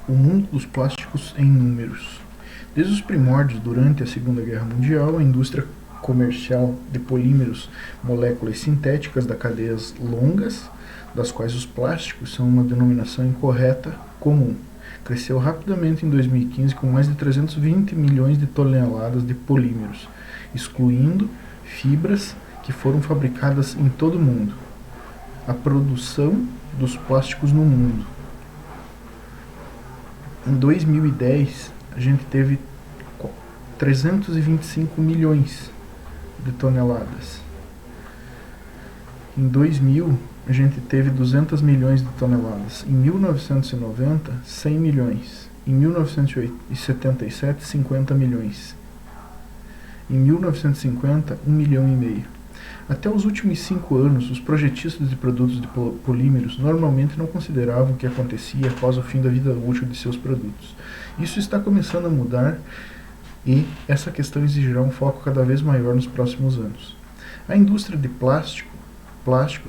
O mundo dos plásticos em números. Desde os primórdios, durante a Segunda Guerra Mundial, a indústria comercial de polímeros, moléculas sintéticas das cadeias longas, das quais os plásticos são uma denominação incorreta comum, cresceu rapidamente em 2015 com mais de 320 milhões de toneladas de polímeros, excluindo fibras que foram fabricadas em todo o mundo. A produção dos plásticos no mundo. Em 2010, a gente teve 325 milhões de toneladas. Em 2000, a gente teve 200 milhões de toneladas. Em 1990, 100 milhões. Em 1977, 50 milhões. Em 1950, 1 milhão e meio. Até os últimos 5 anos, os projetistas de produtos de polímeros normalmente não consideravam o que acontecia após o fim da vida útil de seus produtos. Isso está começando a mudar e essa questão exigirá um foco cada vez maior nos próximos anos. A indústria de plástico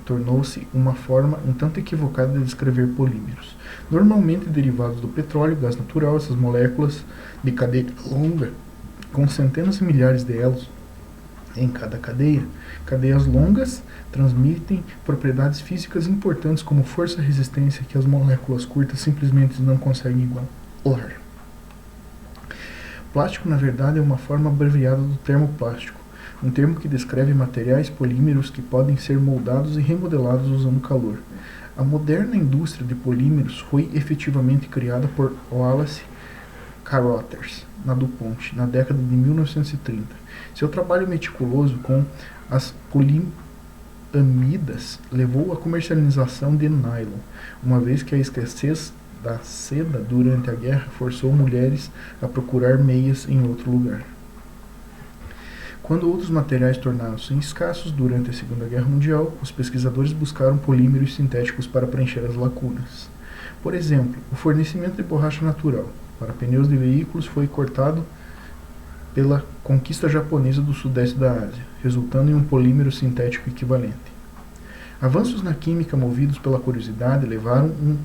tornou-se uma forma um tanto equivocada de descrever polímeros. Normalmente derivados do petróleo, gás natural, essas moléculas de cadeia longa, com centenas de milhares de elos em cada cadeia. Cadeias longas transmitem propriedades físicas importantes como força e resistência que as moléculas curtas simplesmente não conseguem igualar. Plástico, na verdade, é uma forma abreviada do termo plástico, um termo que descreve materiais polímeros que podem ser moldados e remodelados usando calor. A moderna indústria de polímeros foi efetivamente criada por Wallace Carothers, na DuPont, na década de 1930. Seu trabalho meticuloso com as poliamidas levou à comercialização de nylon, uma vez que a escassez da seda durante a guerra forçou mulheres a procurar meias em outro lugar. Quando outros materiais tornaram-se escassos durante a Segunda Guerra Mundial, os pesquisadores buscaram polímeros sintéticos para preencher as lacunas. Por exemplo, o fornecimento de borracha natural para pneus de veículos foi cortado pela conquista japonesa do sudeste da Ásia, resultando em um polímero sintético equivalente. Avanços na química movidos pela curiosidade levaram um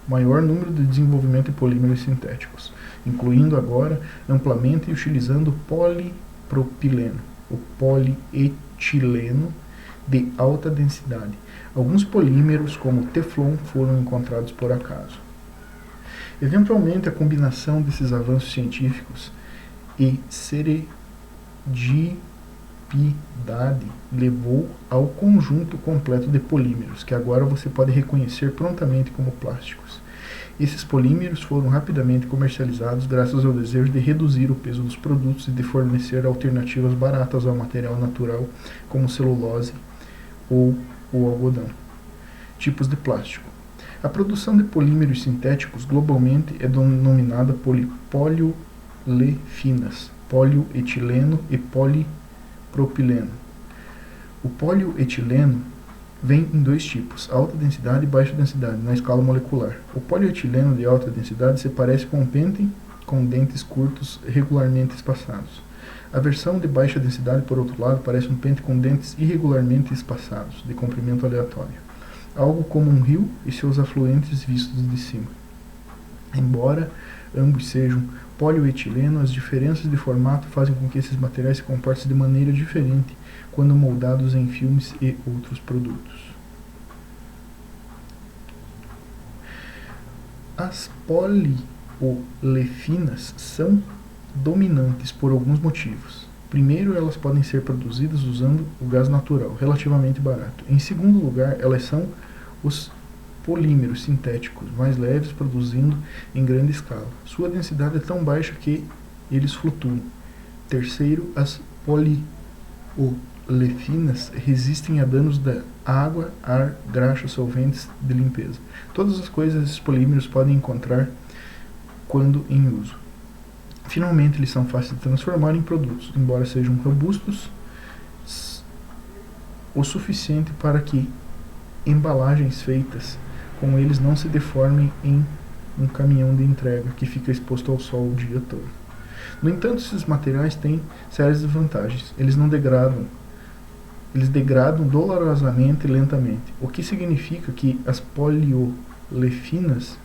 maior número de desenvolvimento de polímeros sintéticos, incluindo agora amplamente e utilizando polipropileno, o polietileno de alta densidade. Alguns polímeros, como o Teflon, foram encontrados por acaso. Eventualmente, a combinação desses avanços científicos e serendipidade levou ao conjunto completo de polímeros, que agora você pode reconhecer prontamente como plásticos. Esses polímeros foram rapidamente comercializados graças ao desejo de reduzir o peso dos produtos e de fornecer alternativas baratas ao material natural, como celulose ou o algodão. Tipos de plástico. A produção de polímeros sintéticos globalmente é denominada poliolefinas, polietileno e polipropileno. O polietileno vem em 2 tipos, alta densidade e baixa densidade, na escala molecular. O polietileno de alta densidade se parece com um pente com dentes curtos regularmente espaçados. A versão de baixa densidade, por outro lado, parece um pente com dentes irregularmente espaçados, de comprimento aleatório, algo como um rio e seus afluentes vistos de cima. Embora ambos sejam polietileno, as diferenças de formato fazem com que esses materiais se comportem de maneira diferente quando moldados em filmes e outros produtos. As poliolefinas são dominantes por alguns motivos. Primeiro, elas podem ser produzidas usando o gás natural, relativamente barato. Em segundo lugar, elas são os polímeros sintéticos mais leves, produzindo em grande escala. Sua densidade é tão baixa que eles flutuam. Terceiro, as poliolefinas resistem a danos da água, ar, graxa, solventes de limpeza. Todas as coisas esses polímeros podem encontrar quando em uso. Finalmente, eles são fáceis de transformar em produtos, embora sejam robustos o suficiente para que embalagens feitas com eles não se deformem em um caminhão de entrega que fica exposto ao sol o dia todo. No entanto, esses materiais têm sérias desvantagens. Eles degradam dolorosamente e lentamente, o que significa que as poliolefinas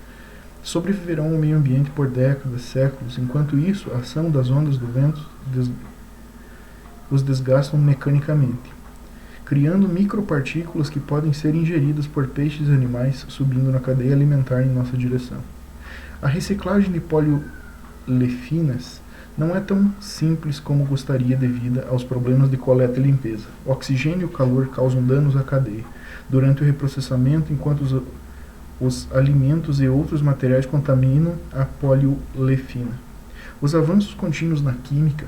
sobreviverão ao meio ambiente por décadas, séculos. Enquanto isso, a ação das ondas do vento os desgastam mecanicamente, criando micropartículas que podem ser ingeridas por peixes e animais, subindo na cadeia alimentar em nossa direção. A reciclagem de poliolefinas não é tão simples como gostaria devido aos problemas de coleta e limpeza. O oxigênio e o calor causam danos à cadeia durante o reprocessamento, enquanto os alimentos e outros materiais contaminam a poliolefina. Os avanços contínuos na química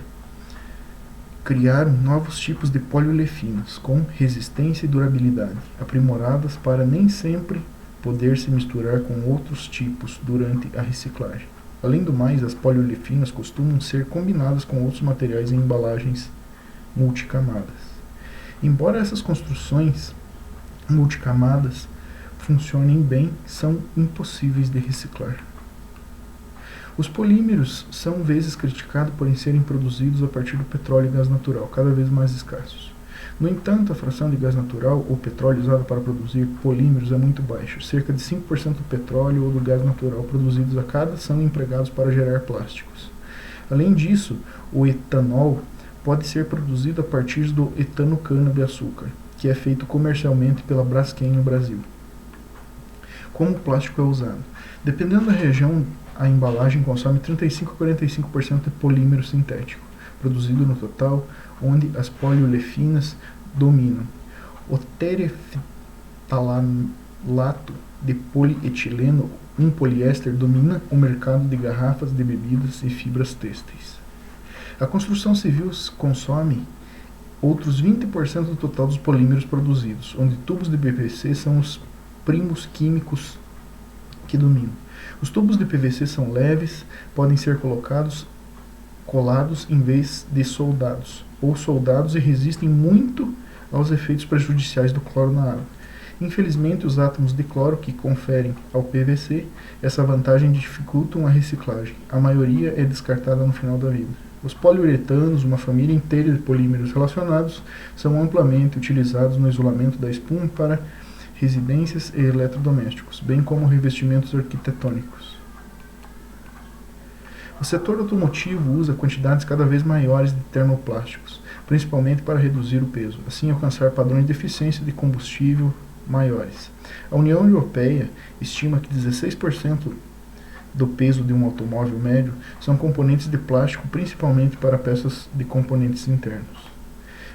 criaram novos tipos de poliolefinas com resistência e durabilidade, aprimoradas para nem sempre poder se misturar com outros tipos durante a reciclagem. Além do mais, as poliolefinas costumam ser combinadas com outros materiais em embalagens multicamadas. Embora essas construções multicamadas funcionem bem, são impossíveis de reciclar. Os polímeros são vezes criticados por serem produzidos a partir do petróleo e gás natural, cada vez mais escassos. No entanto, a fração de gás natural ou petróleo usada para produzir polímeros é muito baixa. Cerca de 5% do petróleo ou do gás natural produzidos a cada são empregados para gerar plásticos. Além disso, o etanol pode ser produzido a partir do etano-cana-de-açúcar, que é feito comercialmente pela Braskem no Brasil. Como o plástico é usado? Dependendo da região, a embalagem consome 35 a 45% de polímero sintético, produzido no total, onde as poliolefinas dominam. O tereftalato de polietileno, um poliéster, domina o mercado de garrafas de bebidas e fibras têxteis. A construção civil consome outros 20% do total dos polímeros produzidos, onde tubos de PVC são os primos químicos que dominam. Os tubos de PVC são leves, podem ser colados em vez de soldados, ou soldados, e resistem muito aos efeitos prejudiciais do cloro na água. Infelizmente, os átomos de cloro que conferem ao PVC essa vantagem dificultam a reciclagem. A maioria é descartada no final da vida. Os poliuretanos, uma família inteira de polímeros relacionados, são amplamente utilizados no isolamento da espuma para residências e eletrodomésticos, bem como revestimentos arquitetônicos. O setor automotivo usa quantidades cada vez maiores de termoplásticos, principalmente para reduzir o peso, assim alcançar padrões de eficiência de combustível maiores. A União Europeia estima que 16% do peso de um automóvel médio são componentes de plástico, principalmente para peças de componentes internos.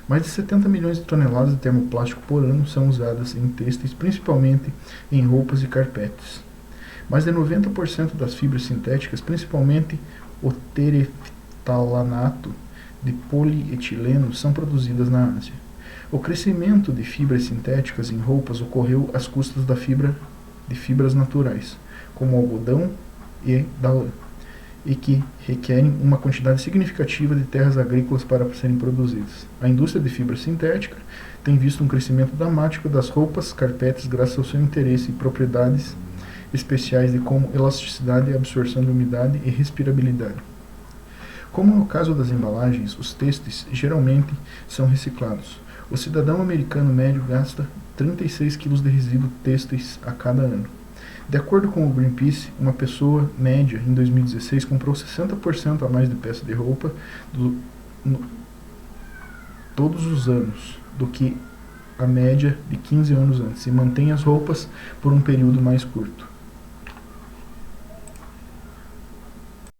Mais de 70 milhões de toneladas de termoplástico por ano são usadas em têxteis, principalmente em roupas e carpetes. Mais de 90% das fibras sintéticas, principalmente o tereftalanato de polietileno, são produzidas na Ásia. O crescimento de fibras sintéticas em roupas ocorreu às custas de fibras naturais, como o algodão e da lã, e que requerem uma quantidade significativa de terras agrícolas para serem produzidas. A indústria de fibra sintética tem visto um crescimento dramático das roupas, carpetes, graças ao seu interesse em propriedades especiais de como elasticidade, absorção de umidade e respirabilidade. Como no caso das embalagens, os têxteis geralmente são reciclados. O cidadão americano médio gasta 36 kg de resíduos têxteis a cada ano. De acordo com o Greenpeace, uma pessoa média em 2016 comprou 60% a mais de peças de roupa todos os anos do que a média de 15 anos antes, e mantém as roupas por um período mais curto.